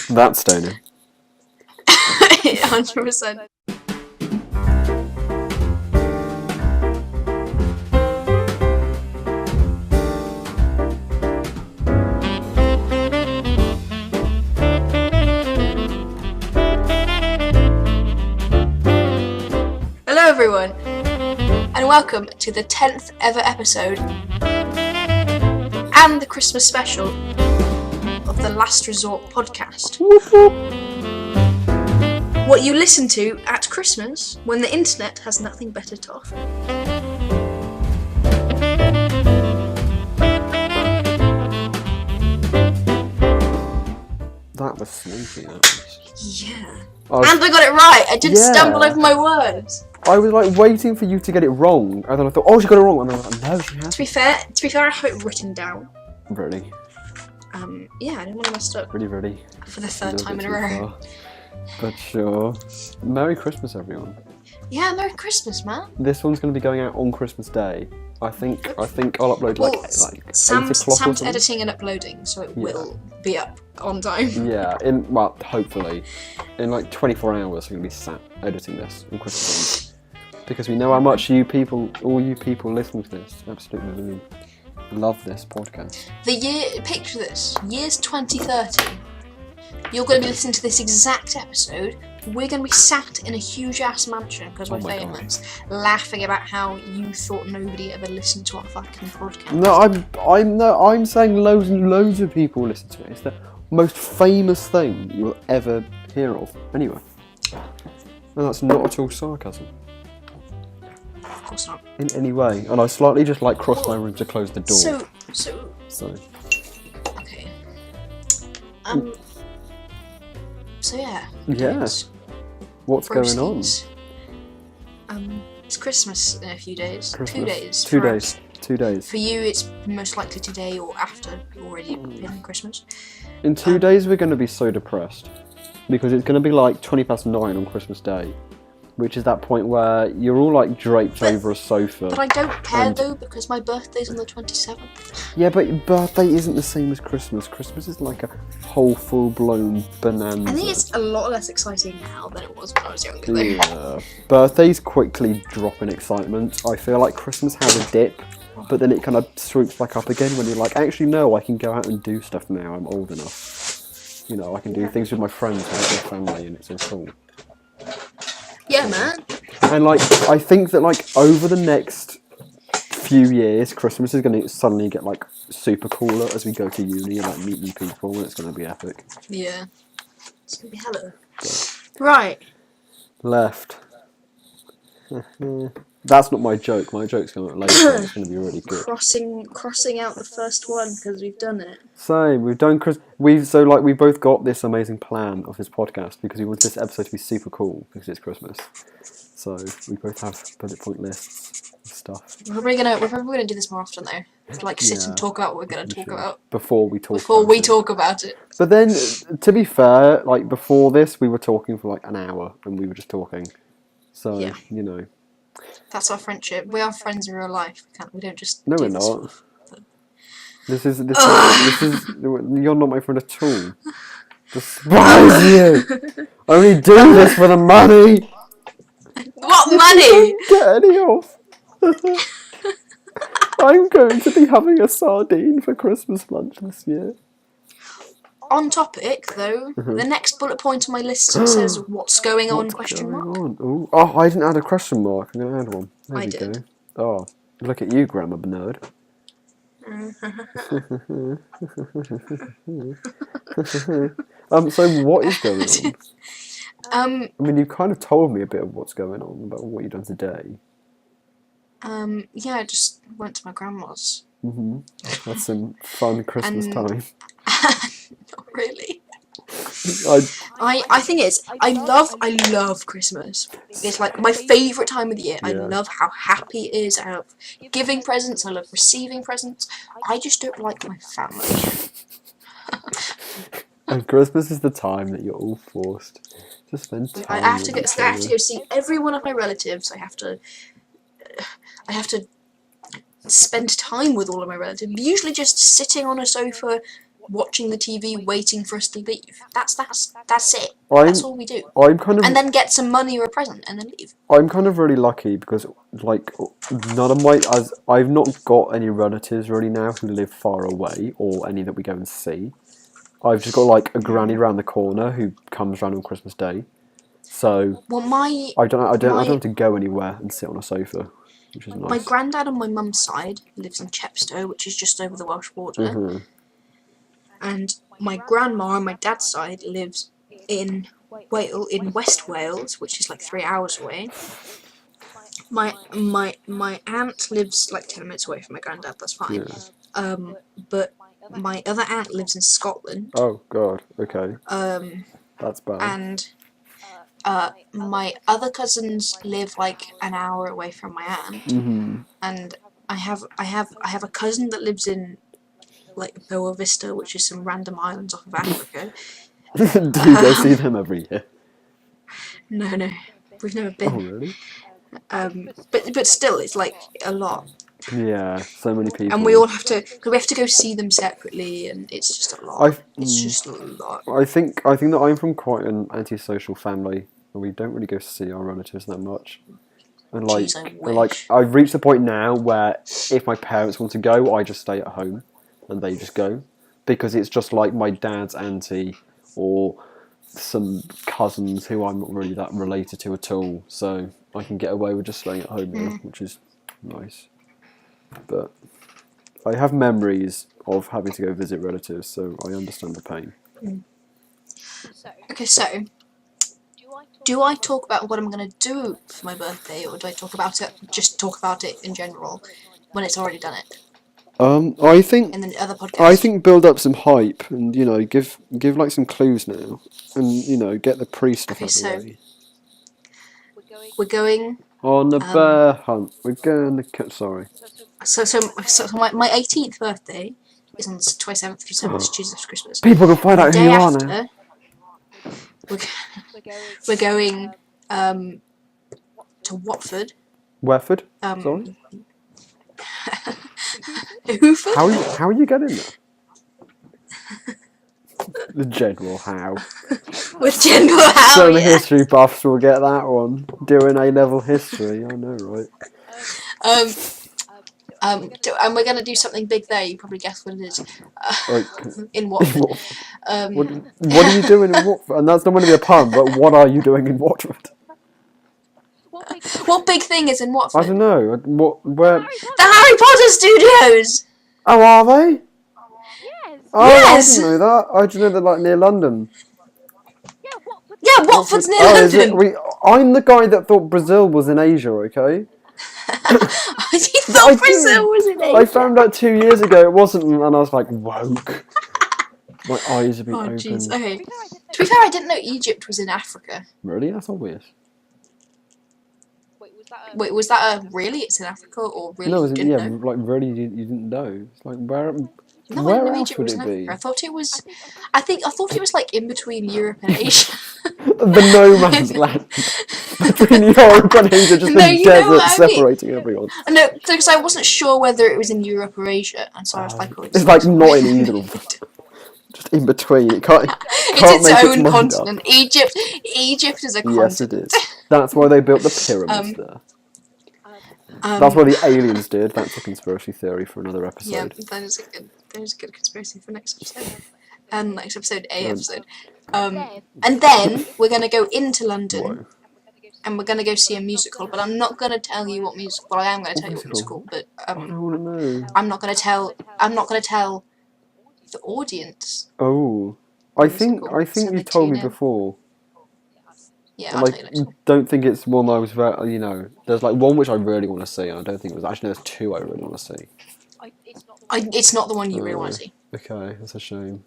That's Stoner. 100%. Hello everyone, and welcome to the 10th ever episode and the Christmas special of the Last Resort podcast. What you listen to at Christmas when the internet has nothing better to offer. That was sleepy. That was. Yeah. And I got it right. I didn't stumble over my words. I was like waiting for you to get it wrong, and then I thought, oh, she got it wrong, and then I was like, no, she hasn't. To be fair, I have it written down. Really? Yeah, I didn't want to mess it up. Really? For the third time in a row. But sure. Merry Christmas, everyone. Yeah, Merry Christmas, man. This one's going to be going out on Christmas Day. I think I'll upload like 8 o'clock Sam's editing and uploading, so it will be up on time. Yeah, hopefully. In like 24 hours, we're going to be sat editing this on Christmas Eve. Because we know how much all you people listening to this, absolutely love this podcast. Picture this, year's 2030. You're going to be listening to this exact episode. We're going to be sat in a huge-ass mansion, because we're famous, laughing about how you thought nobody ever listened to our fucking podcast. No, I'm saying loads and loads of people listen to it. It's the most famous thing you'll ever hear of. Anyway. No, that's not at all sarcasm. Of course not. In any way. And I slightly just crossed my room to close the door. So. Okay. So yeah. Yes. What's going on? It's Christmas in a few days. Christmas. 2 days. 2 days. For you, it's most likely today or after you already been Christmas. In 2 days, we're going to be so depressed because it's going to be like 9:20 on Christmas Day, which is that point where you're all draped over a sofa. But I don't care though, because my birthday's on the 27th. Yeah, but your birthday isn't the same as Christmas. Christmas is like a whole full-blown bonanza. I think it's a lot less exciting now than it was when I was younger though. Yeah. Birthdays quickly drop in excitement. I feel like Christmas has a dip, but then it kind of swoops back up again when you're like, actually no, I can go out and do stuff now, I'm old enough. You know, I can do things with my friends and with my family, and it's all cool. Yeah, man. And I think that over the next few years, Christmas is going to suddenly get super cooler as we go to uni and meet new people, and it's going to be epic. Yeah. It's going to be hella. Right. Left. That's not my joke. My joke's going to later. It's going to be really good. Crossing out the first one because we've done it. Same. We've done we both got this amazing plan of this podcast because we want this episode to be super cool because it's Christmas. So we both have bullet point lists of stuff. We're probably gonna do this more often though. Sit and talk about what we're gonna talk about before we talk. Talk about it. But then, to be fair, before this, we were talking for an hour and we were just talking. So you know. That's our friendship. We are friends in real life. We don't just. No, we're not. This is. You're not my friend at all. Despise you. I only do this for the money. What money? Get any off. I'm going to be having a sardine for Christmas lunch this year. On topic, though, the next bullet point on my list says "What's going on?" ? Ooh. Oh, I didn't add a question mark. I'm going to add one. There I we did. Go. Oh, look at you, grammar nerd. So what is going on? I mean, you kind of told me a bit of what's going on about what you've done today. Yeah, I just went to my grandma's. That's some fun Christmas time. Not really. I think I love Christmas. It's my favourite time of the year. I love how happy it is. I love giving presents. I love receiving presents. I just don't like my family. And Christmas is the time that you're all forced Just spend time. I have to with go. I have each to other. go see every one of my relatives. I have to spend time with all of my relatives. Usually, just sitting on a sofa, watching the TV, waiting for us to leave. That's it. That's all we do. I'm kind of And then get some money or a present, and then leave. I'm kind of really lucky because like none of my I've not got any relatives really now who live far away or any that we go and see. I've just got like a granny around the corner who comes round on Christmas Day. So Well, I don't have to go anywhere and sit on a sofa, which is nice. my granddad on my mum's side lives in Chepstow, which is just over the Welsh border, Mhm. and my grandma on my dad's side lives in West Wales, which is like 3 hours away. My aunt lives like 10 minutes away from my granddad. That's fine. Yeah. But my other aunt lives in Scotland. Oh God. Okay. That's bad. And my other cousins live like an hour away from my aunt. Mm-hmm. And I have a cousin that lives in like Boa Vista, which is some random islands off of Africa. Do you go see them every year? No, we've never Oh been. really? But still, it's like a lot. Yeah, so many people. And we all have to go see them separately, and it's just a lot. It's just a lot. I think that I'm from quite an antisocial family, and we don't really go see our relatives that much. And like, Jeez, I and, like wish. I've reached the point now where if my parents want to go, I just stay at home, and they just go, because it's just like my dad's auntie or some cousins who I'm not really that related to at all. So I can get away with just staying at home now, which is nice. But I have memories of having to go visit relatives, so I understand the pain. Okay, so do I talk about what I'm gonna do for my birthday, or do I talk about it in general when it's already done it I think in the other podcast? I think build up some hype and give like some clues now, and get the pre stuff Okay, out of so- the way. We're going. On the bear hunt, we're going to. Sorry. So my 18th birthday is on the 27th of December, it's Tuesday after Christmas. People can find The out who day you are now. after, we're going to Watford. Werford. Sorry. Hooford? How are you getting there? The general how. With General Howe, So the yeah. history buffs will get that one. Doing A-level history, I know, right? And we're gonna do something big there. You probably guessed what it is. Like, In Watford. what are you doing in Watford? And that's not going to be a pun, but what are you doing in Watford? What big thing is in I Watford? don't know. Where? The Harry Potter Studios. Oh, are they? Yes. Oh, Yes! I didn't know that. I just know they're like near London. Yeah, Watford. Yeah, Watford's near Oh, is it? London. I'm the guy that thought Brazil was in Asia, okay? You thought Brazil was in Asia. I found out 2 years ago it wasn't, and I was like, woke. My eyes have been Oh opened. jeez. Okay. To be fair, I didn't know Egypt was in Africa. Really? That's obvious. Wait, was that Wait, was that a really? It's in Africa, or really? No, you is it, didn't yeah, know? like really, you didn't know. It's like where No, I where didn't know else Egypt would was it in be? Africa. I thought it was. I thought it was like in between Europe and Asia. The no man's land between Europe and Asia, just No, a you know desert what I mean. separating everyone. No, because I wasn't sure whether it was in Europe or Asia, and so I was like, oh, It's like not in either of them. Just in between. It can't It's make its its own mind continent. up. Egypt is a Yes, it continent. is. That's why they built the pyramids there. That's what the aliens did. That's a conspiracy theory for another episode. Yeah, that is a good conspiracy for next episode. And next episode, episode. And then we're gonna go into London, Whoa. and we're gonna go see a musical. But I'm not gonna tell you what musical. Well, I am gonna tell you what musical? musical, but I don't want to know. I'm not gonna tell. I'm not gonna tell the audience. Oh, I think So you they told me tune in. before. Yeah, I'll tell you next Like, time. don't think it's one I was very. There's like one which I really want to see, and I don't think it was. Actually, there's two I really want to see. It's not the one you really want to see. Okay, that's a shame.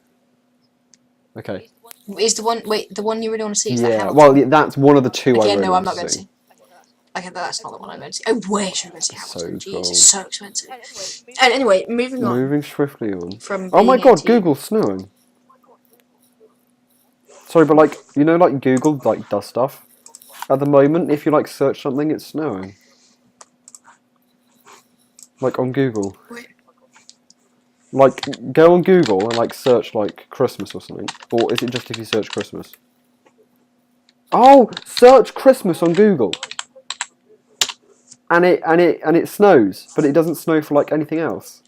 Okay. Is the one? Wait, the one you really want to see is that Yeah. Hamilton. Well, yeah, that's one of the two I Okay, really no, want I'm not to going to see. see. Okay, that's not the one I'm going to see. I wish I was going to see So Hamilton. Jeez, cool. it's so expensive. And anyway, moving on Moving swiftly on. from. Oh my being God! 18 Google's snowing. Sorry, but like you know, like Google like does stuff. At the moment, if you like search something, it's snowing. Like on Google. Wait. Like go on Google and like search like Christmas or something, or is it just if you search Christmas? Oh, search Christmas on Google. And it snows, but it doesn't snow for like anything else.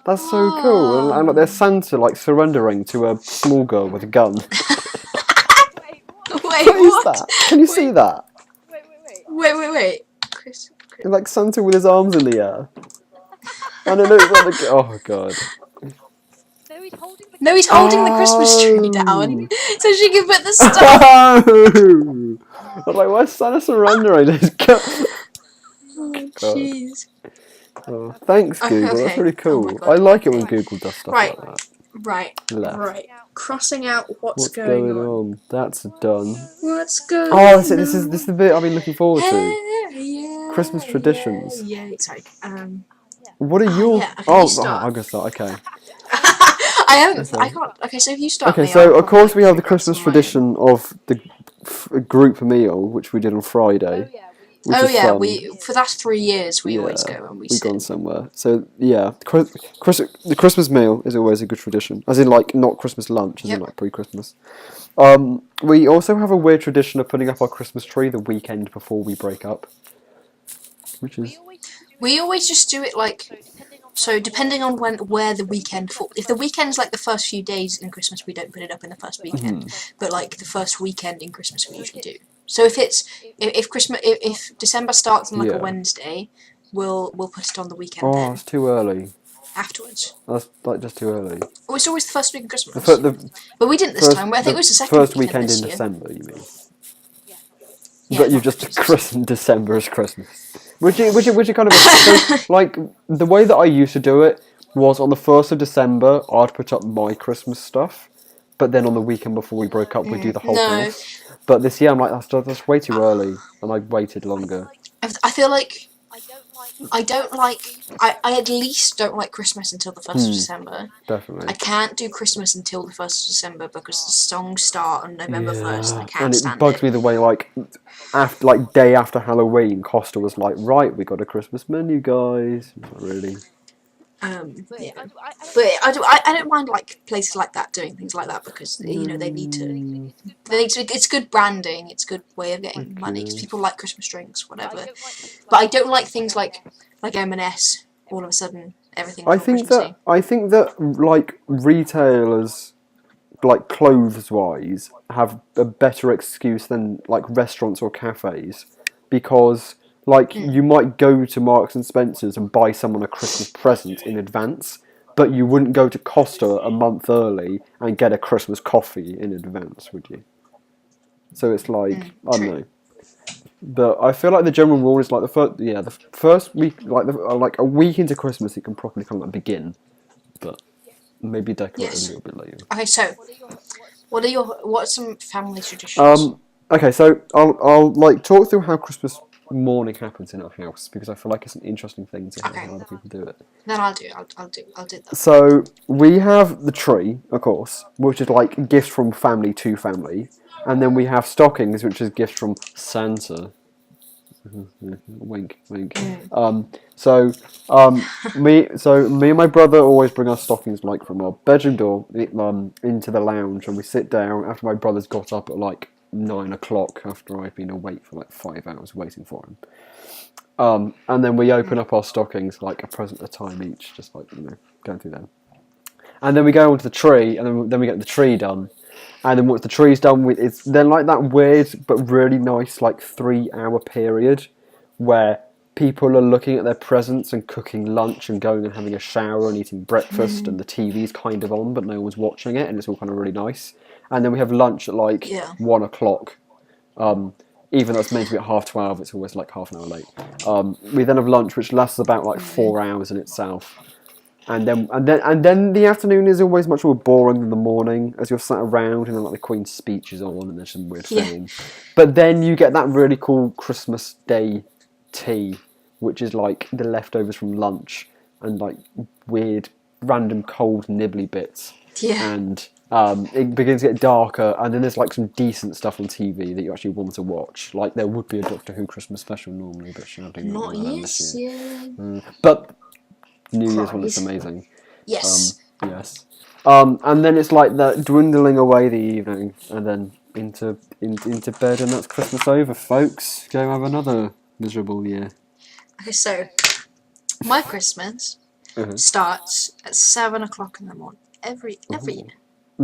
That's so cool. And like there's Santa like surrendering to a small girl with a gun. Wait, what? Wait, What is what? that? Can you see that? Wait. Chris. Like Santa with his arms in the air. And it looks like oh god. No, he's holding the. No, he's holding the Christmas tree Oh. down so she can put the stuff. I'm like, why is Santa surrendering to his gun? Oh, God. jeez. Oh, thanks, Okay, Google. That's okay. really Oh cool. my God. I like it when Google does stuff Right. like that. Right. Left. Right. Crossing out what's What's going on. on? That's done. What's going Oh, on? this is the bit I've been looking forward to. Yeah, Christmas traditions. Yeah, sorry. What are your? yeah, okay, oh, you start. I'm gonna start. Okay. I haven't. Okay. I can't. Okay, so if you start. Okay, me, so I'll of course we have the figure out Christmas some of my own. tradition of the group meal, which we did on Friday. Which Oh is yeah, fun. we for that 3 years we always Yeah, go and we We've sit. gone somewhere. So yeah, the Christmas meal is always a good tradition. As in, like, not Christmas lunch, as in Yep. like pre-Christmas. We also have a weird tradition of putting up our Christmas tree the weekend before we break up, which is We always just do it like. So depending on where the weekend falls, if the weekend's like the first few days in Christmas, we don't put it up in the first weekend. But like the first weekend in Christmas, we usually do. So if Christmas if December starts on like Yeah. a Wednesday, we'll put it on the weekend oh, then it's too early. afterwards. That's like just too early. Oh, it's always the first week of Christmas. The But we didn't this first, time. I think it was the second first weekend weekend this in year. December. You mean? Yeah, But you not just Christmas. christened December as Christmas. Which is kind of so, like the way that I used to do it was on the 1st of December I'd put up my Christmas stuff, but then on the weekend before we broke up we'd do the whole No. house. But this year I'm like that's way too early, and I waited longer. I feel like I at least don't like Christmas until the 1st of December. Definitely. I can't do Christmas until the 1st of December because the songs start on November 1st and I can't and it stand bugs me the way like after day after Halloween, Costa was like, right, we got a Christmas menu, guys. Not really. Yeah. But I don't mind like places like that doing things like that because you know they need to. It's good branding. It's a good way of getting money because people like Christmas drinks, whatever. But I don't like things like M&S. All of a sudden, everything. I think that like retailers, like clothes wise, have a better excuse than like restaurants or cafes, because like you might go to Marks and Spencer's and buy someone a Christmas present in advance, but you wouldn't go to Costa a month early and get a Christmas coffee in advance, would you? So it's like I don't know. But I feel like the general rule is like the first week, like a week into Christmas, it can properly kind of like begin, but maybe decorate a little bit later. Okay, so what are some family traditions? Okay, so I'll like talk through how Christmas morning happens in our house because I feel like it's an interesting thing to Okay. how other people do it. Then I'll do that. So we have the tree, of course, which is like gifts from family to family, and then we have stockings, which is gifts from Santa. Wink, wink. So me and my brother always bring our stockings like from our bedroom door into the lounge, and we sit down after my brother's got up at like 9 o'clock after I've been awake for like 5 hours waiting for him. And then we open up our stockings like a present at a time each, just like, you know, going through them. And then we go onto the tree, and then we get the tree done. And then once the tree's done, it's then like that weird but really nice like 3-hour period where people are looking at their presents and cooking lunch and going and having a shower and eating breakfast, and the TV's kind of on but no one's watching it, and it's all kind of really nice. And then we have lunch at like 1 o'clock. Even though it's meant to be at 12:30, it's always like half an hour late. We then have lunch, which lasts about like 4 hours in itself. And then the afternoon is always much more boring than the morning, as you're sat around and then like the Queen's speech is on and there's some weird thing. But then you get that really cool Christmas Day tea, which is like the leftovers from lunch and like weird random cold nibbly bits. Yeah. and it begins to get darker, and then there's like some decent stuff on TV that you actually want to watch. Like there would be a Doctor Who Christmas special normally, but sadly Not one yes, this year. yeah. But New Year's one is Cries. amazing. Yes. Yes. And then it's like that dwindling away the evening, and then into bed, and that's Christmas over, folks. Go have another miserable year. Okay, so my Christmas starts at 7 o'clock in the morning every year.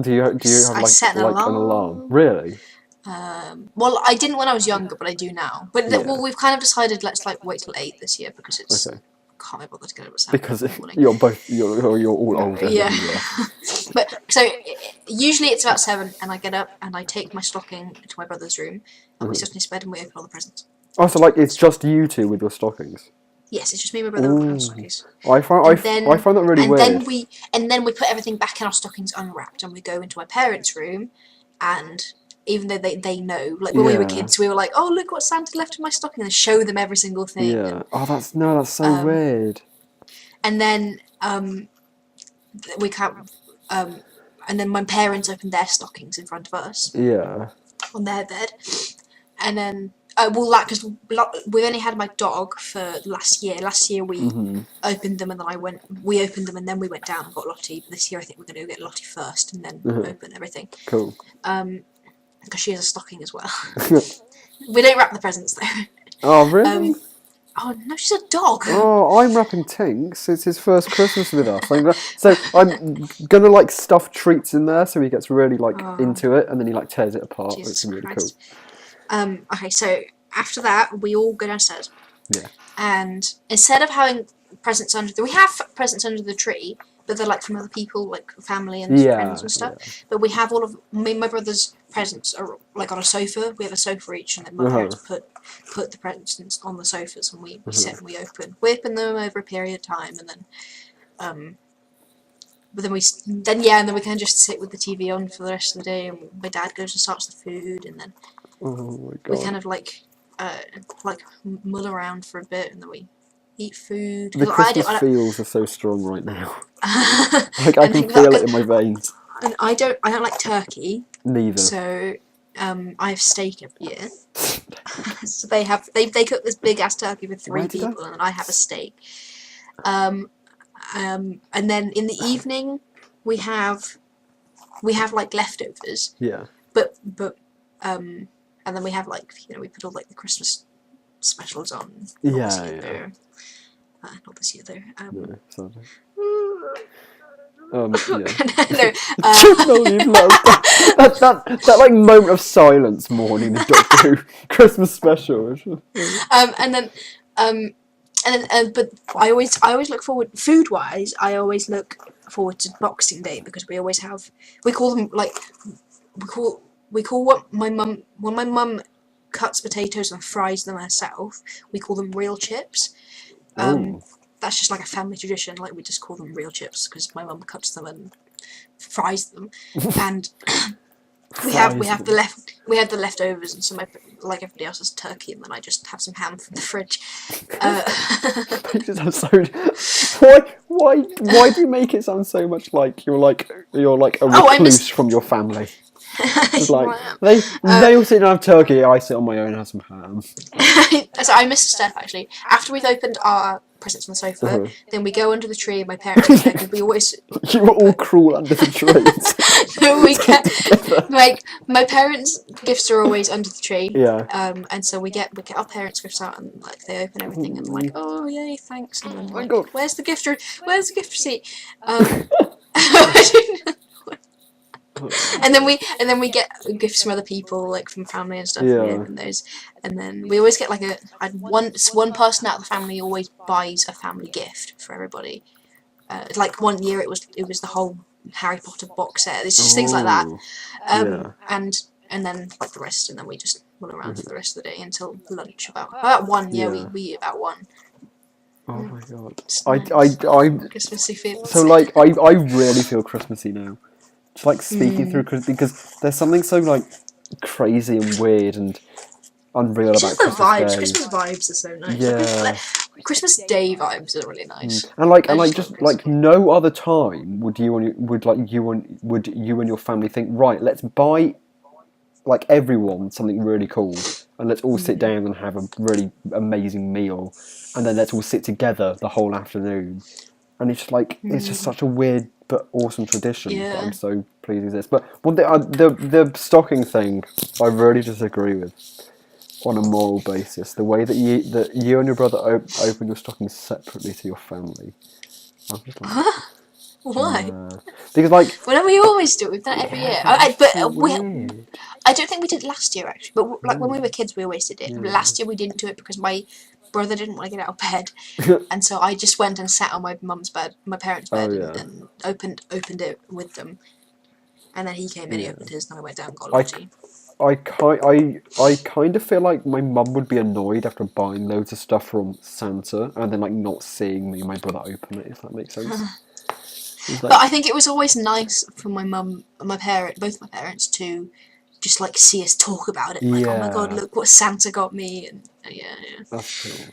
Do you have I like, set an like an alarm. alarm? Really? Well, I didn't when I was younger, but I do now. But Yeah. well, we've kind of decided let's like wait till 8 this year because it's Okay. can't be bothered to get up at 7 Because in the morning. you're all older. Yeah. than you But so usually it's about 7, and I get up and I take my stocking to my brother's room, and we sit on his bed and we open all the presents. are. Oh, so like it's just you two with your stockings. Yes, it's just me and my brother open our Ooh. stockings. I find that really and weird. then we put everything back in our stockings unwrapped, and we go into my parents' room, and even though they know, like when we were Yeah. kids, we were like, oh look what Santa left in my stocking, and show them every single thing. Yeah. Oh, that's so weird. And then we can't. And then my parents opened their stockings in front of us Yeah. on their bed, and then because we've only had my dog for last year. Last year we opened them, and then we opened them, and then we went down and got Lottie. But this year I think we're going to go get Lottie first, and then open everything. Cool. Because she has a stocking as well. We don't wrap the presents though. Oh really? Oh no, she's a dog. Oh, I'm wrapping Tinks. It's his first Christmas with us. I'm gonna like stuff treats in there, so he gets really like into it, and then he like tears it apart. Jesus It's really Christ. cool. Okay, so after that we all go downstairs. Yeah. And instead of having presents we have presents under the tree, but they're like from other people, like family and friends and stuff. Yeah. But we have all of me and my brother's presents are like on a sofa. We have a sofa each, and then my parents put the presents on the sofas, and we sit and we open. We open them over a period of time, and then but then and then we can just sit with the TV on for the rest of the day. And my dad goes and starts the food, and then Oh my god. we kind of like mull around for a bit, and then we eat food. The 'Cause Christmas feels are so strong right now. I Like I can feel it in my veins. And I don't like turkey, Neither. so I have steak every year. So they cook this big ass turkey with 3 Why did I- people, and I have a steak. And then in the evening we have like leftovers, Yeah. but and then we have like we put all like the Christmas specials on. Yeah, Not this year, yeah. though. Not this year though. No, sadly. Yeah. No, Can't believe that like moment of silence morning the Doctor Who Christmas special. But I always look forward, food wise, I always look forward to Boxing Day, because we call them like we call what my mum, when my mum cuts potatoes and fries them herself, we call them real chips. Ooh. That's just like a family tradition. Like we just call them real chips because my mum cuts them and fries them, and we have the leftovers, and so like everybody else has turkey, and then I just have some ham from the fridge. Just have why do you make it sound so much like you're like a recluse from your family? It's like they all sit and have turkey, I sit on my own and have some ham. So I missed a step actually. After we've opened our presents on the sofa, then we go under the tree. My parents are there, 'cause we always You were all cruel under the trees. we get like my parents' gifts are always under the tree. Yeah. And so we get our parents' gifts out, and like they open everything, and like, oh yay, thanks, and then like, God. where's the gift receipt? And then we get gifts from other people, like from family and stuff. Yeah. We open those, and then we always get like one person out of the family always buys a family gift for everybody. Like one year it was the whole Harry Potter box set. It's just things like that. Ooh. Yeah. And then like the rest, and then we just roll around for the rest of the day until lunch. About 1. Yeah, Yeah. we eat about 1. Oh my god. It's I Christmassy feels. so like I really feel Christmassy now. Just like speaking through Christmas, because there's something so like crazy and weird and unreal It's about just the Christmas vibes. Day. Christmas vibes are so nice. Yeah. Christmas Day vibes are really nice. And like I just just love like no other time would you and your family think, right, let's buy like everyone something really cool, and let's all sit down and have a really amazing meal, and then let's all sit together the whole afternoon. And it's just like it's just such a weird but awesome tradition that Yeah. I'm so pleased exists. But one thing, the stocking thing, I really disagree with on a moral basis. The way that you and your brother open your stockings separately to your family, I'm just like, Why? because like Well, we always do. We've done it every year. weird. I don't think we did last year actually. But like when we were kids, we always did it. Yeah. Last year we didn't do it because my brother didn't want to get out of bed, and so I just went and sat on my mum's bed, my parents' bed, and opened it with them. And then he came in, he opened his, and I went down and got a tea. I kind of feel like my mum would be annoyed after buying loads of stuff from Santa and then like not seeing me and my brother open it, if that makes sense. But I think it was always nice for my mum and both my parents to just like see us talk about it. Like, oh my god, look what Santa got me, and yeah. That's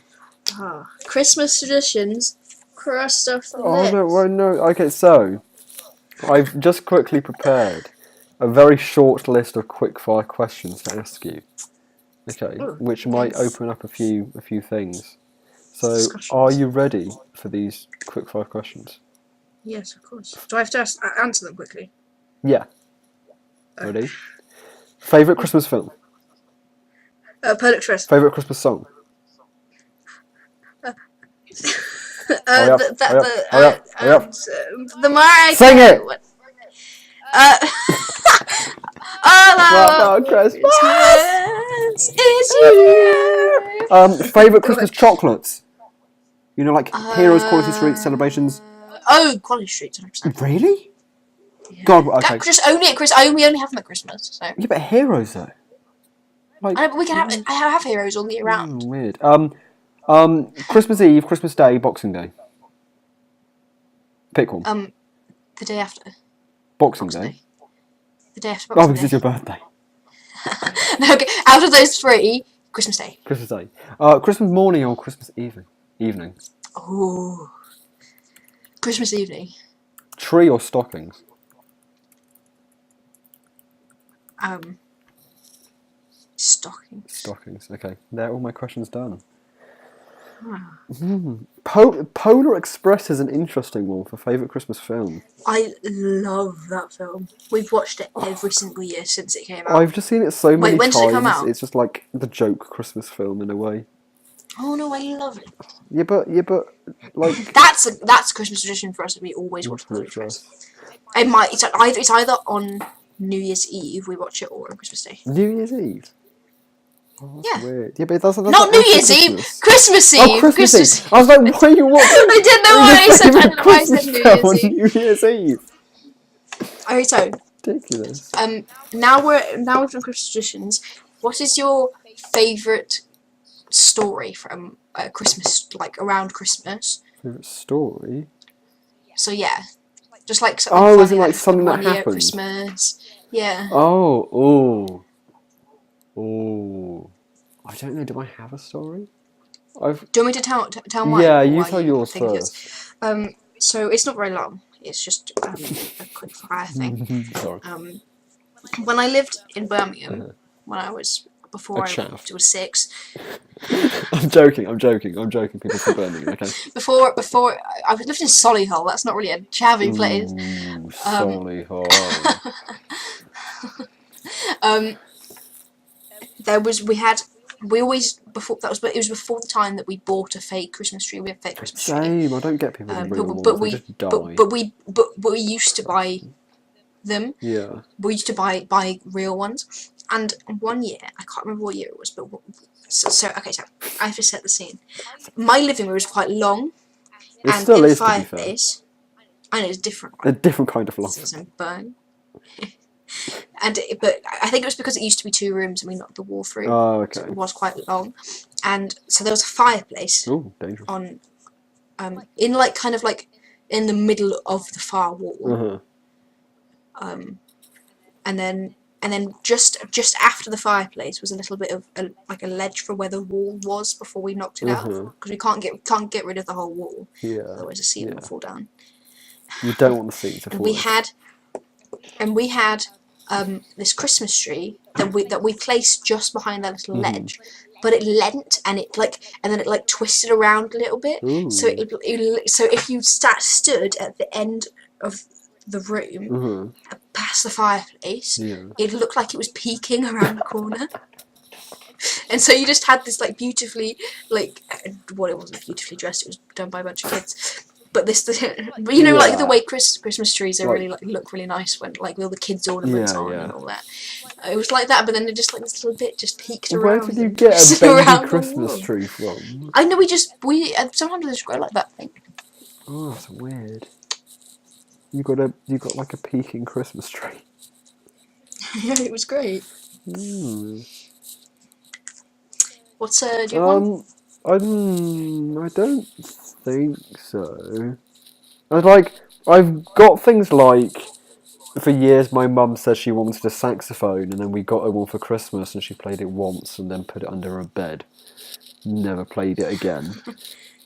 cool. Christmas traditions. Crossed off the Oh list. no, well, no. Okay, so I've just quickly prepared a very short list of quick-fire questions to ask you. Okay, which might open up a few things. So, are you ready for these quick-fire questions? Yes, of course. Do I have to answer them quickly? Yeah. Ready? Favorite Christmas film? Perfect Express. Favorite Christmas song? The Mariah Sing it! All about Christmas is you. Favorite Christmas chocolates? You know, like Heroes, Quality Street, Celebrations. Oh, Quality Street, 100%. Really? God, okay. Just only at Christmas. We only have them at Christmas. So. Yeah, but Heroes though. Like, I know, but we can have. I have Heroes all year round. Weird. Christmas Eve, Christmas Day, Boxing Day. Pick one. The day after. Boxing Day. The day after Oh, Boxing because it's Day. your birthday. No, okay. Out of those three, Christmas Day. Christmas Day. Christmas morning or Christmas evening. Ooh. Christmas evening. Tree or stockings. Stockings. Stockings. Okay, they're all my questions done. Polar Express is an interesting one for favourite Christmas film. I love that film. We've watched it every single year since it came out. I've just seen it so many when times. did it come out? It's just like the joke Christmas film in a way. Oh no, I love it. Yeah, but like That's a Christmas tradition for us. We always watch Polar Express. It's either on New Year's Eve we watch it or on Christmas Day. New Year's Eve. Oh, that's Yeah. weird. Yeah, but that's Not New Year's Eve. Christmas Eve. Oh, Christmas Eve. I was like, why are you watching? I didn't know what I said. I don't know why I said New Year's Eve. New Year's Eve. Alright, so Ridiculous. now we've done Christmas traditions. What is your favourite story from Christmas, like around Christmas? Favorite story? So yeah, just like something Oh, funny is it like something that funny at happened? Christmas. Yeah. Oh. I don't know. Do I have a story? Do you want me to tell mine? Yeah, or you are tell yours thinking first. yours? So it's not very long. It's just a quick fire thing. Sorry. When I lived in Birmingham, before I chaff. was 6. I'm joking. People from Birmingham. Okay. Before I lived in Solihull. That's not really a chavvy place. Ooh, Solihull. It was before the time that we bought a fake Christmas tree. We have a fake Christmas tree. Same. I don't get people in real ones. They just die. But we used to buy them. Yeah. We used to buy real ones. And one year, I can't remember what year it was, but so I have to set the scene. My living room was quite long, It and still in the is, to be fair. fireplace, I know it's a different A one. different kind of This love. doesn't burn. But I think it was because it used to be 2 rooms and we knocked the wall through. Oh, okay. So it was quite long, and so there was a fireplace Oh, dangerous. on, in like kind of like in the middle of the far wall, Uh-huh. and then and then just after the fireplace was a little bit of a ledge for where the wall was before we knocked it out, because we can't get rid of the whole wall. Yeah. Otherwise, the ceiling will fall down. You don't want the seats to And fall. we had this Christmas tree that we placed just behind that little ledge, but it leant and then it twisted around a little bit. Ooh. So so if you stood at the end of the room past the fireplace, it looked like it was peeking around the corner. And so you just had this beautifully it wasn't beautifully dressed, it was done by a bunch of kids. But the way Christmas trees are really look really nice when with all the kids ornaments on and all that. It was like that, but then it just this little bit just peeked around. Where did you get a baby Christmas tree from? I know sometimes they just grow like that, I think. Oh, that's weird. You got like a peeking Christmas tree. Yeah, it was great. What's do you have one? I don't think so. I've got things like, for years my mum said she wanted a saxophone, and then we got her one for Christmas, and she played it once and then put it under her bed. Never played it again.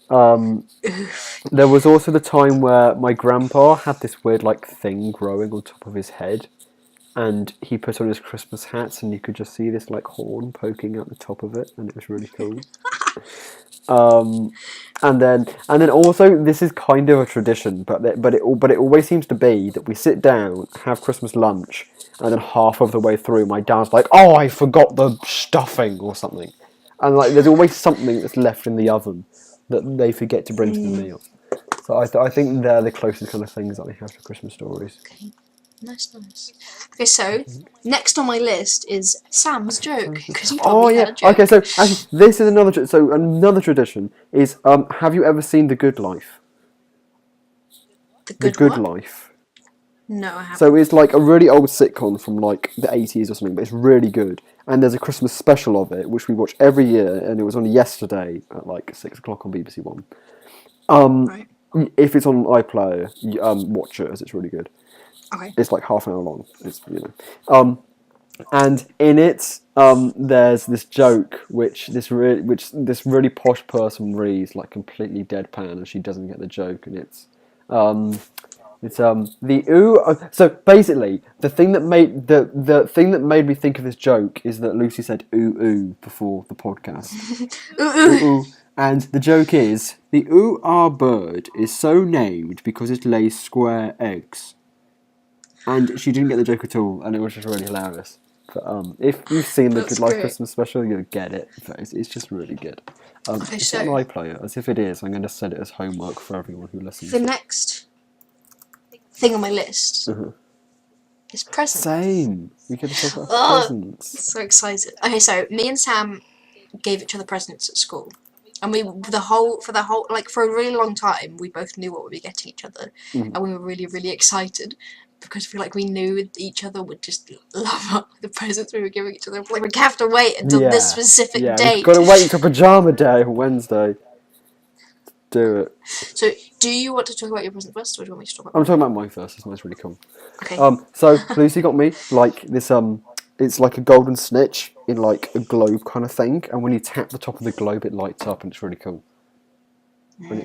There was also the time where my grandpa had this weird thing growing on top of his head, and he put on his Christmas hat, and you could just see this horn poking out the top of it, and it was really cool. And then also, this is kind of a tradition, but it always seems to be that we sit down, have Christmas lunch, and then half of the way through, my dad's like, "Oh, I forgot the stuffing," or something, and there's always something that's left in the oven that they forget to bring to the meal. So I think they're the closest kind of things that I have to Christmas stories. Okay. Nice. Okay, so next on my list is Sam's joke. Oh yeah. Okay, so actually, this is another tradition is have you ever seen The Good Life? The Good Life. No, I haven't. So it's a really old sitcom from the 80s or something, but it's really good. And there's a Christmas special of it, which we watch every year, and it was on yesterday at 6 o'clock on BBC One. Right. If it's on iPlayer, watch it, as it's really good. Okay. It's half an hour long. It's and in it, there's this joke which this really posh person reads completely deadpan, and she doesn't get the joke, and it's the ooh. So basically, the thing that made me think of this joke is that Lucy said ooh ooh before the podcast. Ooh ooh. And the joke is, the ooh-ah bird is so named because it lays square eggs. And she didn't get the joke at all, and it was just really hilarious. But if you've seen the Good Life Christmas special, you'll get it. But it's just really good. It's on iPlayer, as if it is. I'm going to set it as homework for everyone who listens. The next thing on my list is presents. Same. We could talk about presents. So excited. Okay, so me and Sam gave each other presents at school. And for a really long time, we both knew what we'd be getting each other. And we were really, really excited. Because we knew each other would just love up the presents we were giving each other. We'd have to wait until this specific date. You've got to wait until Pajama Day on Wednesday. Do it. So, do you want to talk about your present first, or do you want me to talk about I'm talking about mine first. This one's really cool. Okay. So Lucy got me this it's a golden snitch in a globe kind of thing, and when you tap the top of the globe, it lights up, and it's really cool. And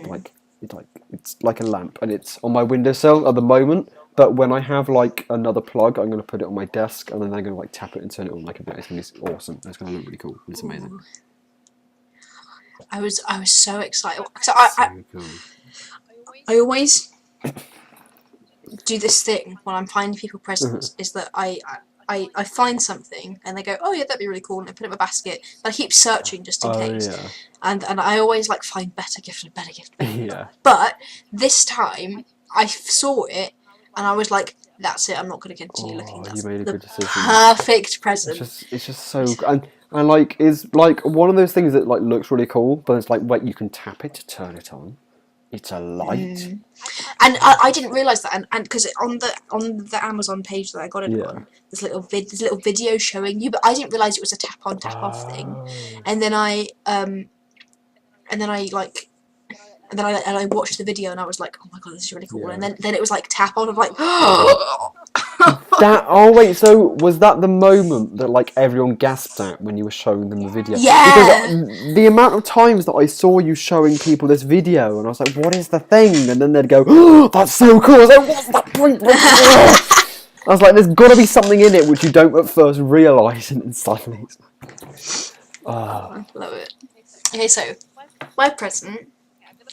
it's like a lamp, and it's on my windowsill at the moment. But when I have another plug, I'm going to put it on my desk, and then I'm going to tap it and turn it on a bit. It's going to be awesome. It's going to look really cool. It's amazing. I was so excited. So Cool. I always do this thing when I'm finding people presents, is that I find something and they go, oh yeah, that'd be really cool, and I put it in my basket, but I keep searching just in case. Yeah. And I always find better gift. Yeah. But this time I saw it and I was like, that's it, I'm not going to continue looking. That's you made a good decision. Perfect present. It's just so good. And is one of those things that looks really cool, but it's wait, you can tap it to turn it on. It's a light. And I didn't realise that, and because on the Amazon page that I got it on, there's little video showing you, but I didn't realise it was a tap on tap off thing, and then I watched the video and I was like, oh my god, this is really cool, and then it was tap on, of Oh wait, so was that the moment that like everyone gasped at when you were showing them the video? Yeah. Because the amount of times that I saw you showing people this video, and I was like, "What is the thing?" And then they'd go, "Oh, that's so cool!" I was like, "What's that point?" I was like, "There's got to be something in it which you don't at first realise," and then suddenly. I love it. Okay, so my present.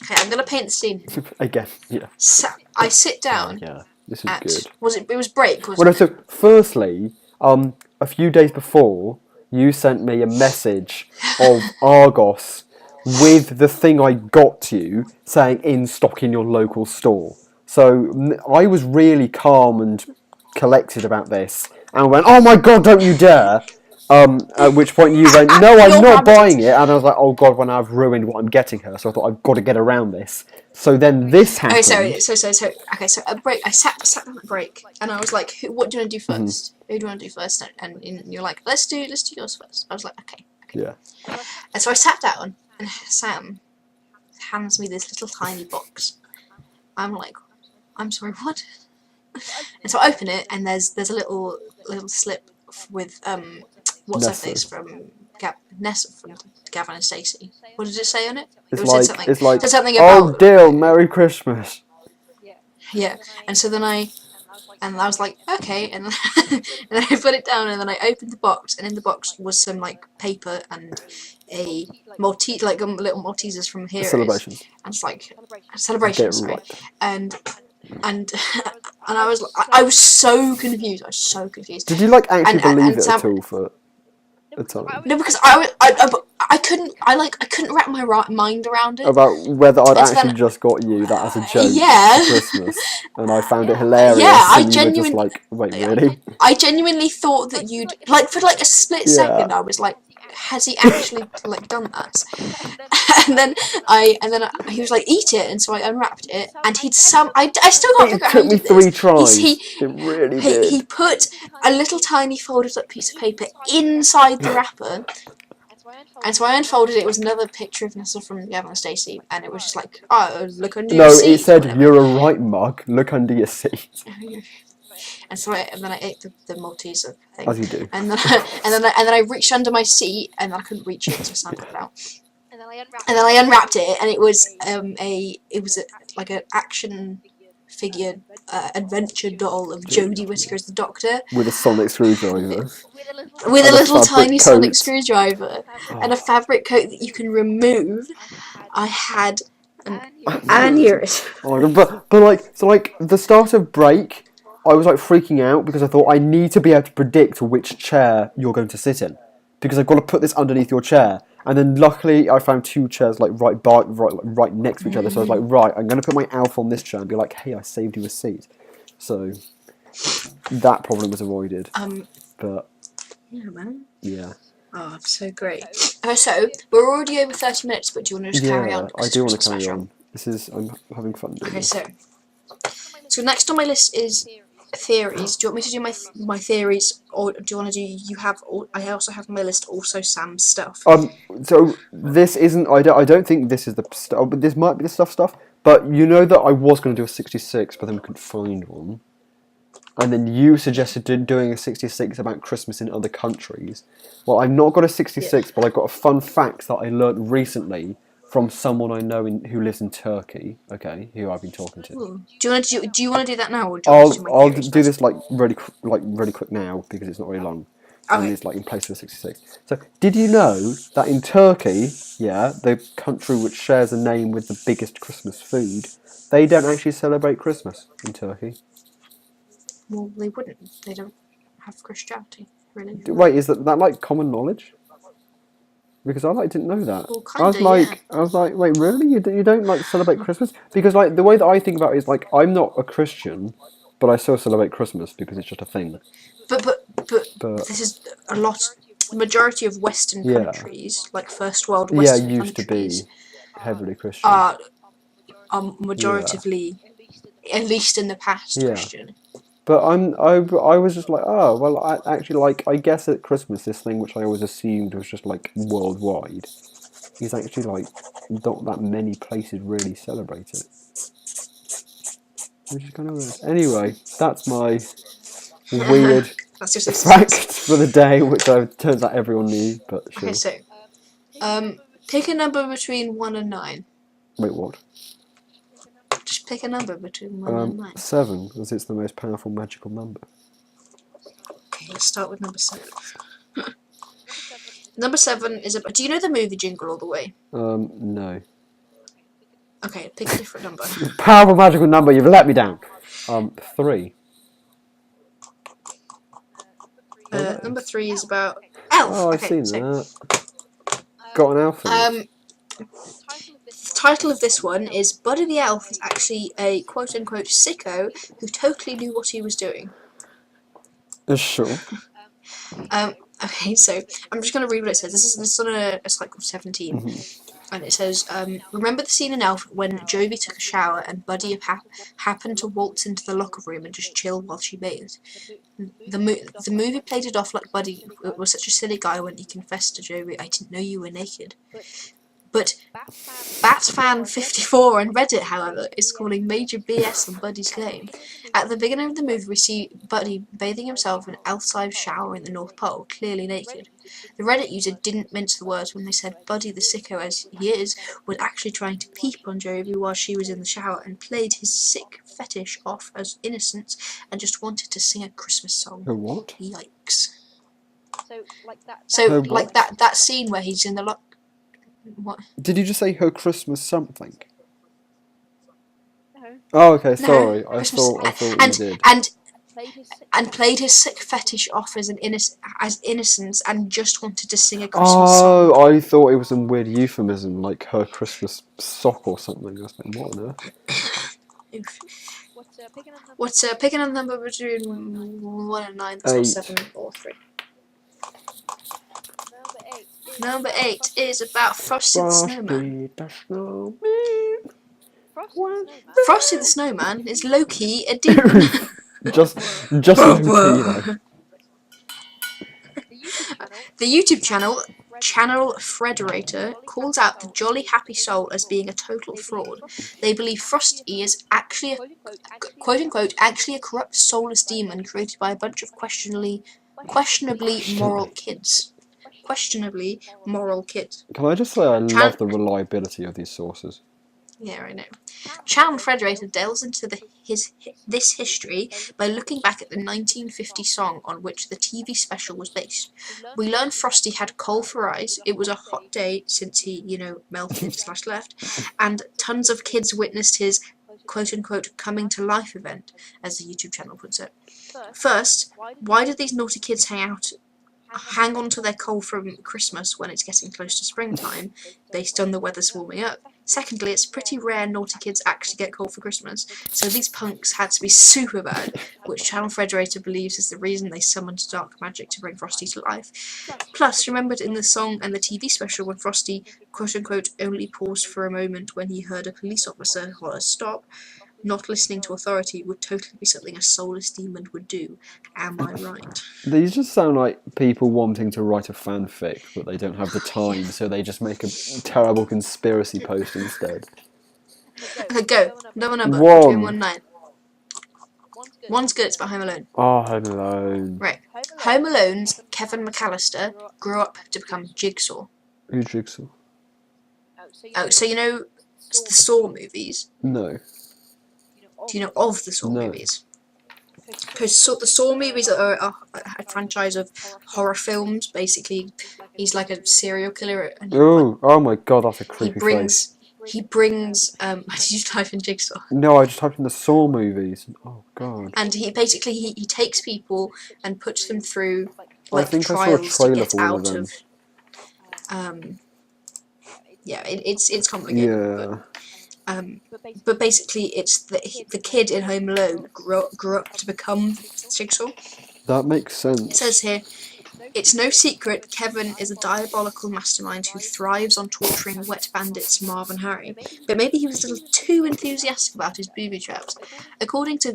Okay, I'm gonna paint the scene. Again, yeah. So I sit down Yeah, this is at good. it was break, Well, wasn't no, it? so firstly, a few days before, you sent me a message of Argos with the thing I got you saying in stock in your local store. So I was really calm and collected about this, and went, "Oh my god, don't you dare!" At which point you went, "No, I'm Your not rabbit. buying it," and I was like, "Oh god, when I've ruined what I'm getting her," so I thought I've got to get around this. So then this happened. Okay, so at break, I sat down at break, and I was like, "What do you want to do first? Who do you want to do first?" And you're like, "Let's do yours first." I was like, "Okay." Yeah. And so I sat down, and Sam hands me this little tiny box. I'm like, "I'm sorry, what?" And so I open it, and there's a little slip with what's her Nessa. face from Nessa from Gavin and Stacey. What did it say on it? It's It like, said it's like, said something "Oh, about Dill, Merry Christmas." yeah. And so then I was like, okay, and then I put it down, and then I opened the box, and in the box was some like paper and a little Maltesers from Heroes. Celebrations. And it's like celebration, sorry. Right. And I was I was so confused. I was so confused. Did you like actually And believe it Sam- at all for a time? No, because I couldn't wrap my mind around it. About whether I'd And so actually then- just got you that as a joke Yeah. for Christmas, and I found it hilarious. Yeah, I and you were just genuinely- like, "Wait, really?" I genuinely thought that you'd for like a split Yeah. second. I was like, has he actually like done that? And then he was like, eat it, and so I unwrapped it, and I still can't It figure out how took he me did 3 this. tries. He It really did. he put a little tiny folded up piece of paper inside the wrapper, and so I unfolded it. It was another picture of Nessa from Gavin and Stacey, and it was just like, oh, look under No, your seat. it said, whatever. "You're a right mug. Look under your seat," And so then I ate the Malteser thing. as you do. And then I reached under my seat, and I couldn't reach it, so Sam took it out. And then I unwrapped And then I unwrapped it, and it was like an action figure adventure doll of Jodie Whittaker as the Doctor With a sonic screwdriver. with a And a little fabric tiny coat. sonic screwdriver and a fabric coat that you can remove. I had an aneurysm. Oh my god, but like the start of break, I was like freaking out because I thought I need to be able to predict which chair you're going to sit in, because I've got to put this underneath your chair. And then luckily I found 2 chairs like right next to each other. So I was like, right, I'm going to put my Alf on this chair and be like, "Hey, I saved you a seat." So that problem was avoided. But Yeah, man. yeah, Oh, so great. So we're already over 30 minutes, but do you want to just carry on? I 'Cause do it's want to Christmas carry special. on. I'm having fun doing Okay, this. so next on my list is theories. Do you want me to do my theories, or do you want to do? I also have on my list also Sam's stuff. So this isn't. I don't think this is the stuff. But this might be the stuff. But you know that I was going to do a 66, but then we couldn't find one. And then you suggested doing a 66 about Christmas in other countries. Well, I've not got a 66, but I've got a fun fact that I learnt recently from someone I know who lives in Turkey. Okay, who I've been talking to. Do you want to do that now, or do you want to do my I'll theories do first? this really quick now because it's not very long. And Okay. it's like in place of a 66. So, did you know that in Turkey, the country which shares a name with the biggest Christmas food, they don't actually celebrate Christmas in Turkey? Well, they wouldn't. They don't have Christianity, really. Wait, is that like common knowledge? Because I didn't know that. Well, I was kinda, like, wait, really? You don't like celebrate Christmas? Because like the way that I think about it is like I'm not a Christian, but I still celebrate Christmas because it's just a thing. But But this is a lot. The majority of Western Yeah. countries, like first world Western used to be countries, heavily Christian. are majoritively, at least in the past, Yeah. Christian. But I was just like, oh well, I guess at Christmas this thing which I always assumed was just like worldwide is actually like not that many places really celebrate it, which is kind of weird. Anyway, that's my weird That's just a fact for the day, which turns out everyone knew, but sure. Okay, so pick a number between 1 and 9. Wait, what? Just pick a number between 1 and 9. 7, as it's the most powerful magical number. Okay, let's start with number 7. Number 7 is a. Do you know the movie Jingle All the Way? No. Okay, pick a different number. Powerful magical number, you've let me down. 3. Number 3 is about elf. Oh, I've okay, seen that. Got an elf in it. The title of this one is Buddy the Elf is actually a quote-unquote sicko who totally knew what he was doing. Sure. Okay, so I'm just going to read what it says. This is on a cycle of 17. And it says, remember the scene in Elf when Jovi took a shower and Buddy happened to waltz into the locker room and just chill while she bathed? The movie played it off like Buddy was such a silly guy when he confessed to Jovi, I didn't know you were naked. But Batfan54 on Reddit, however, is calling major BS on Buddy's claim. At the beginning of the movie, we see Buddy bathing himself in an elf-sized shower in the North Pole, clearly naked. The Reddit user didn't mince the words when they said Buddy the sicko as he is was actually trying to peep on Jovi while she was in the shower and played his sick fetish off as innocence and just wanted to sing a Christmas song. A what? Yikes. So like that scene where he's in the What? Did you just say her Christmas something? No. Oh, okay, No, sorry. I Christmas- thought you did. And played his sick fetish off as innocence and just wanted to sing a Christmas song. Oh, I thought it was some weird euphemism, like her Christmas sock or something. I was like, what on earth? Oof. What's Pick another number between 1 and 9, that's not 8. 7 or 3. number 8? Number 8 is about Frosty the Snowman. Frosty the Snowman. Frosty the Snowman is low-key a demon. Just low-key, The YouTube channel Frederator calls out the Jolly Happy Soul as being a total fraud. They believe Frosty is actually quote-unquote actually a corrupt soulless demon created by a bunch of questionably moral kids. Questionably moral kids. Can I just say I love the reliability of these sources? Yeah, I know. Channel Frederator delves into this history by looking back at the 1950 song on which the TV special was based. We learn Frosty had coal for eyes, it was a hot day since he, melted / left, and tons of kids witnessed his quote-unquote coming to life event, as the YouTube channel puts it. First, why did these naughty kids hang on to their coal from Christmas when it's getting close to springtime, based on the weather's warming up? Secondly, it's pretty rare naughty kids actually get coal for Christmas, so these punks had to be super bad, which Channel Frederator believes is the reason they summoned dark magic to bring Frosty to life. Plus, remembered in the song and the TV special when Frosty, quote-unquote, only paused for a moment when he heard a police officer holler stop, not listening to authority would totally be something a soulless demon would do. Am I right? These just sound like people wanting to write a fanfic, but they don't have the time, so they just make a terrible conspiracy post instead. Okay, go. Another number. 1. Between 1 and 9. One's good, it's about Home Alone. Oh, Home Alone. Right. Home Alone's Kevin McAllister grew up to become Jigsaw. Who's Jigsaw? Oh, so you know the Saw movies? No. Do you know of the Saw No. movies? Because the Saw movies are a franchise of horror films. Basically, he's like a serial killer, and Oh my god, that's a he creepy face. brings. Did you type in Jigsaw? No, I just typed in the Saw movies. Oh god. And he basically he takes people and puts them through I think I saw a trials to trailer get for one out of them. of. Yeah, it's complicated. Yeah. But basically, it's the kid in Home Alone grew up to become Jigsaw. That makes It sense. says here, it's no secret Kevin is a diabolical mastermind who thrives on torturing wet bandits Marv and Harry. But maybe he was a little too enthusiastic about his booby traps. According to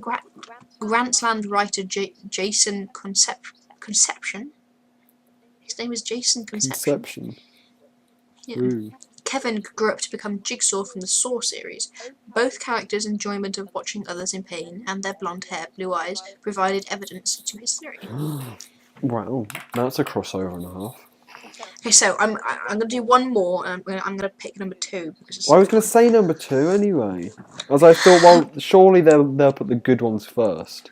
Grantland writer Jason Conception, his name is Jason Conception. Conception. Yeah. Ooh. Kevin grew up to become Jigsaw from the Saw series. Both characters' enjoyment of watching others in pain and their blonde hair, blue eyes provided evidence to his theory. Wow, that's a crossover and a half. Okay, so I'm gonna do one more, and I'm gonna pick number 2. I was going to say number 2 anyway, as I thought. Well, surely they'll put the good ones first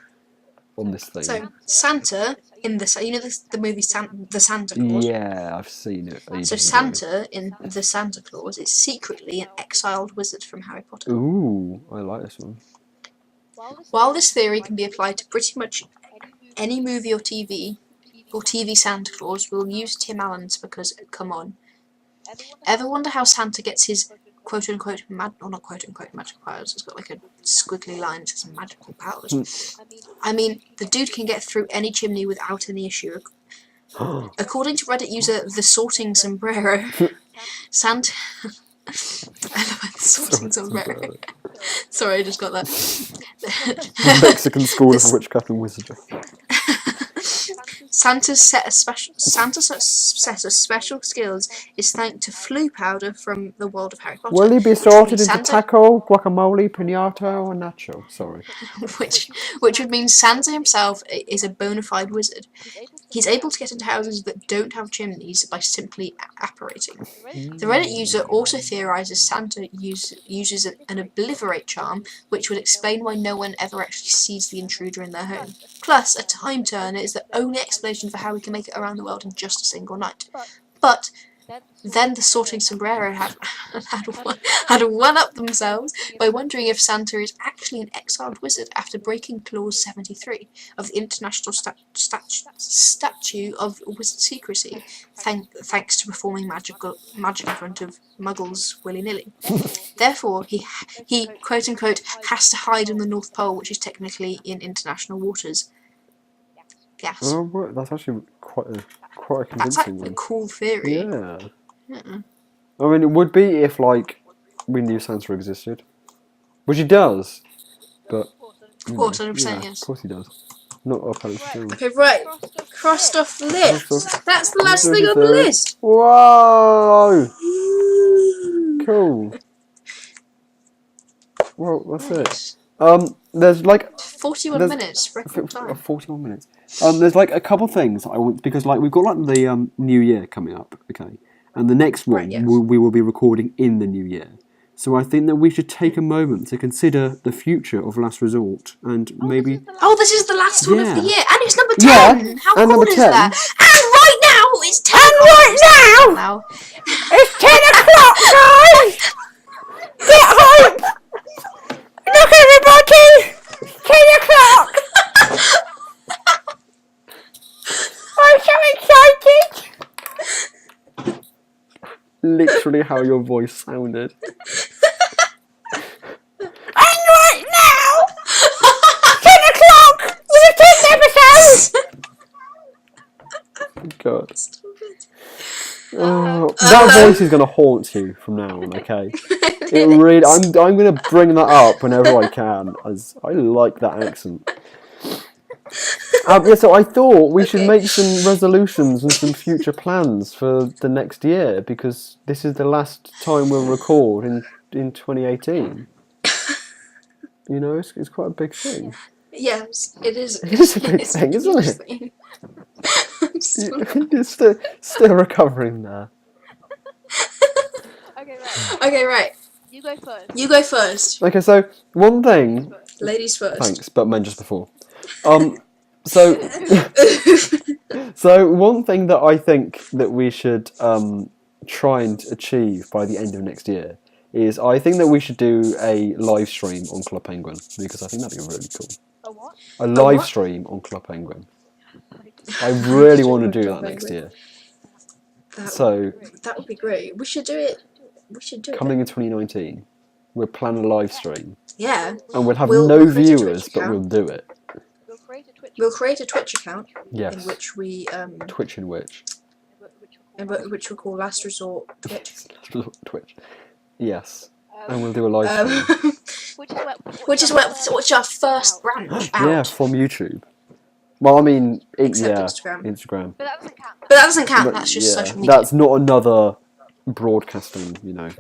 on this thing. So Santa in the movie The Santa Claus. Yeah, I've seen it. So Santa in The Santa Claus is secretly an exiled wizard from Harry Potter. Ooh, I like this one. While this theory can be applied to pretty much any movie or TV Santa Claus, we'll use Tim Allen's because, come on. Ever wonder how Santa gets his quote-unquote, not quote-unquote magical powers? It's got like a squiggly line that says magical powers. I mean, the dude can get through any chimney without any issue. According to Reddit user The Sorting Sombrero, Santa... I love The Sorting Sombrero. Sorry, I just got that. Mexican School of Witchcraft and Wizardry. Santa's set of special skills is thanks to flu powder from the world of Harry Potter. Will he be sorted into taco, guacamole, piñata, or nacho? Sorry. which would mean Santa himself is a bona fide wizard. He's able to get into houses that don't have chimneys by simply apparating. The Reddit user also theorizes Santa uses an obliterate charm, which would explain why no one ever actually sees the intruder in their home. Plus, a time turner is the only explanation for how we can make it around the world in just a single night. But then the Sorting Sombrero had one-up themselves by wondering if Santa is actually an exiled wizard after breaking Clause 73 of the International Statute of Wizard Secrecy, thanks to performing magic in front of muggles willy-nilly. Therefore, he quote-unquote has to hide in the North Pole, which is technically in international waters. Yes. Oh, that's actually quite a convincing That's like one. a cool theory. Yeah. I mean, it would be if, like, we knew Santa existed. Which he does. But... Of course, 100% yes. Of course he does. Not up on his shoe. Okay, right. Crossed off the list. That's the last thing on the list. Whoa! Cool. Well, that's it. There's like 41 minutes, record time. 41 minutes. There's like a couple things I want, because like we've got like the New Year coming up, okay, and the next one we will be recording in the New Year. So I think that we should take a moment to consider the future of Last Resort and maybe. This is the last one of the year, and it's number 10. Yeah, How and cool number is 10. that? And right now it's 10. And right now It's 10 o'clock, guys! Get home! Look, everybody! 10 o'clock! I'm so excited! Literally how your voice sounded. And right now, 10 o'clock with the 10th episode! God. Oh, that voice is going to haunt you from now on, okay? It really, I'm going to bring that up whenever I can, as I like that accent. So I thought we should make some resolutions and some future plans for the next year, because this is the last time we'll record in 2018. You know, it's quite a big thing. Yes, it is. It is a big thing, isn't it? You're still recovering there. Okay, right. You go first. You go first. Okay, so one thing. Ladies first. Thanks, but men just before. So one thing that I think that we should try and achieve by the end of next year is I think that we should do a live stream on Club Penguin, because I think that'd be really cool. A what? A live stream on Club Penguin. I really want to do that next year. That would be great. We should do it. Coming in 2019, we'll plan a live stream. Yeah. And we'll have no viewers, but we'll do it. We'll create a Twitch account. Yes. In which we Twitch in which. Which we'll call Last Resort Twitch. Twitch. Yes. And we'll do a live stream. Which is our first branch out. Yeah, from YouTube. Well, I mean, Except Instagram. Instagram. But that doesn't count. But that doesn't count. That's just social media. That's not another broadcasting,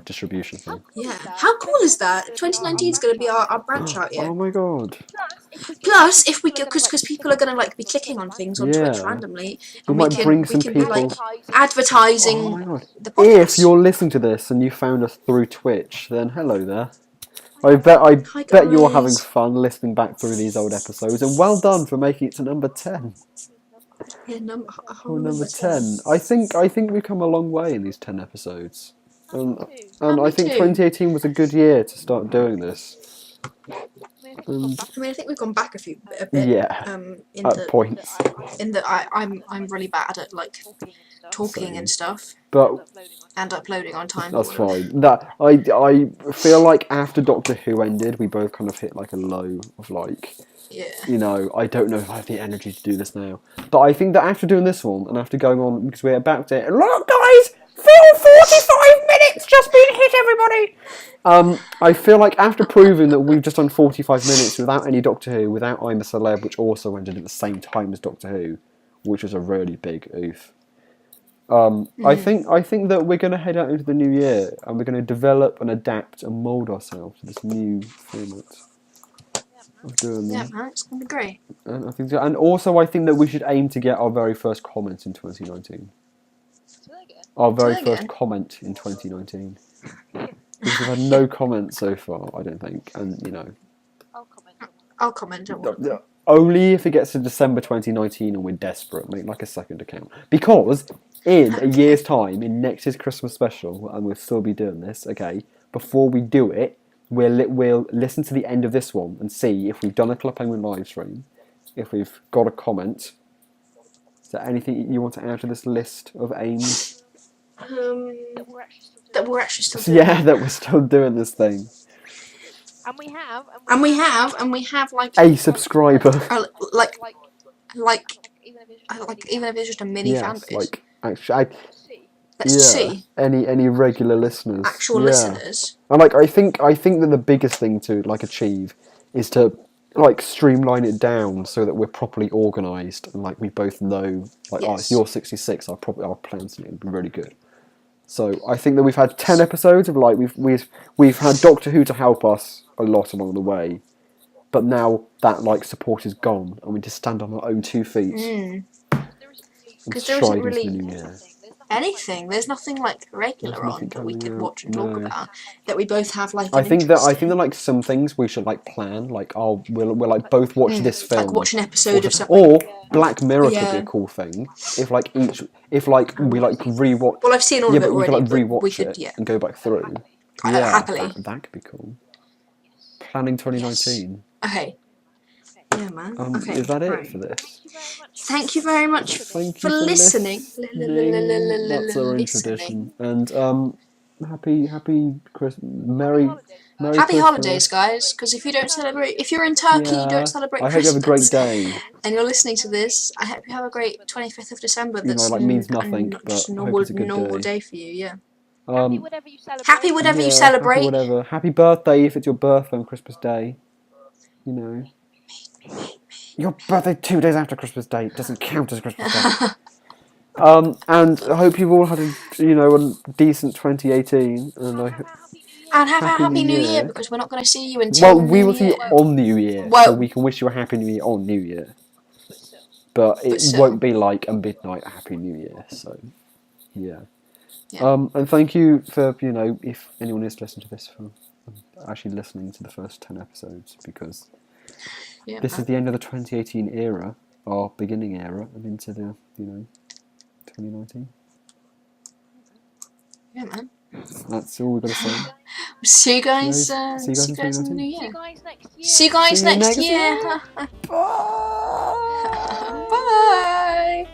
distribution thing. Yeah. How cool is that? 2019 is going to be our branch out year. Oh my god. Plus, if we because people are going to be clicking on things on Twitch Yeah. randomly, We and might bring some we can be people. advertising Oh my god. the podcast. If you're listening to this and you found us through Twitch, then hello there. I bet you're having guys. fun listening back through these old episodes, and well done for making it to number 10. Yeah, number Number 10. I think we've come a long way in these 10 episodes. And I think 2018 was a good year to start doing this. I mean, I think we've gone back a bit. Yeah. In At the points. in that I'm really bad at talking and stuff But and uploading on time. that's fine. That I feel like after Doctor Who ended, we both kind of hit a low of Yeah. I don't know if I have the energy to do this now. But I think that after doing this one and after going on, because we're about to look, guys, full 45 minutes just been hit, everybody. I feel like after proving that we've just done 45 minutes without any Doctor Who, without I'm a Celeb, which also ended at the same time as Doctor Who, which was a really big oof. I think that we're going to head out into the new year and we're going to develop and adapt and mould ourselves to this new format of doing them. Yeah, man, it's gonna be great. And I think so. And also, I think that we should aim to get our very first comment in 2019. Our very first comment in 2019. Because we've had no comments so far, I don't think. And I'll comment. Don't worry. only if it gets to December 2019 and we're desperate, make a second account. Because in a year's time, in next year's Christmas special, and we'll still be doing this, okay, before we do it, we'll listen to the end of this one and see if we've done a Club Penguin live stream, if we've got a comment. Is there anything you want to add to this list of aims? That we're actually still doing. Yeah, that we're still doing this thing. And we have A subscriber. Even if it's just a mini fan Yes, base. actually, Let's see. Any regular listeners. Actual Yeah. listeners. And I think that the biggest thing to achieve is to streamline it down so that we're properly organised and we both know Yes. you're 66, our plans will be really good. So I think that we've had 10 episodes of we've had Doctor Who to help us a lot along the way, but now that support is gone and we just stand on our own 2 feet and 'Cause there isn't stride really into the new year. Anything. There's nothing regular There's nothing on that we could coming watch and out. talk No. about that we both have I think that some things we should plan. We'll both watch this film. watch an episode of something. Or Black Mirror could be Yeah. a cool thing. If we rewatch. Well, I've seen all Yeah, of it but we already. could rewatch we could, it yeah. and go back through. Happily. That could be cool. Planning 2019. Okay. Yeah, man. Okay. Is that it right. for this? Thank you very much Thank you for listening. That's our own Listening. tradition. And happy Christmas, Merry Happy Christmas. holidays, guys. Because if you're in Turkey, you don't celebrate I hope you have a great Christmas, day. and you're listening to this, I hope you have a great 25th of December. That's means nothing, just but I hope normal, it's a good normal day. day for you. Yeah. happy whatever you celebrate. Happy whatever you Yeah, celebrate. Happy whatever. Happy birthday if it's your birthday on Christmas Day. Your birthday 2 days after Christmas Day doesn't count as Christmas Day. And I hope you've all had a decent 2018, and I hope. And have a Happy happy New New Year. Year, because we're not going to see you until Well, we New will see you Year. on New Year, Well- so we can wish you a Happy New Year on New Year. But it still. won't be like a midnight Happy New Year, so yeah. Yeah. And thank you for if anyone is listening to this for actually listening to the first 10 episodes, because Yeah, this man. is the end of the 2018 era, our beginning era, and into the 2019. Yeah, man. That's all we've got to say. See you guys. Guys, See you guys in the New See Year. you guys next year. See you guys See you next next year. year. Bye.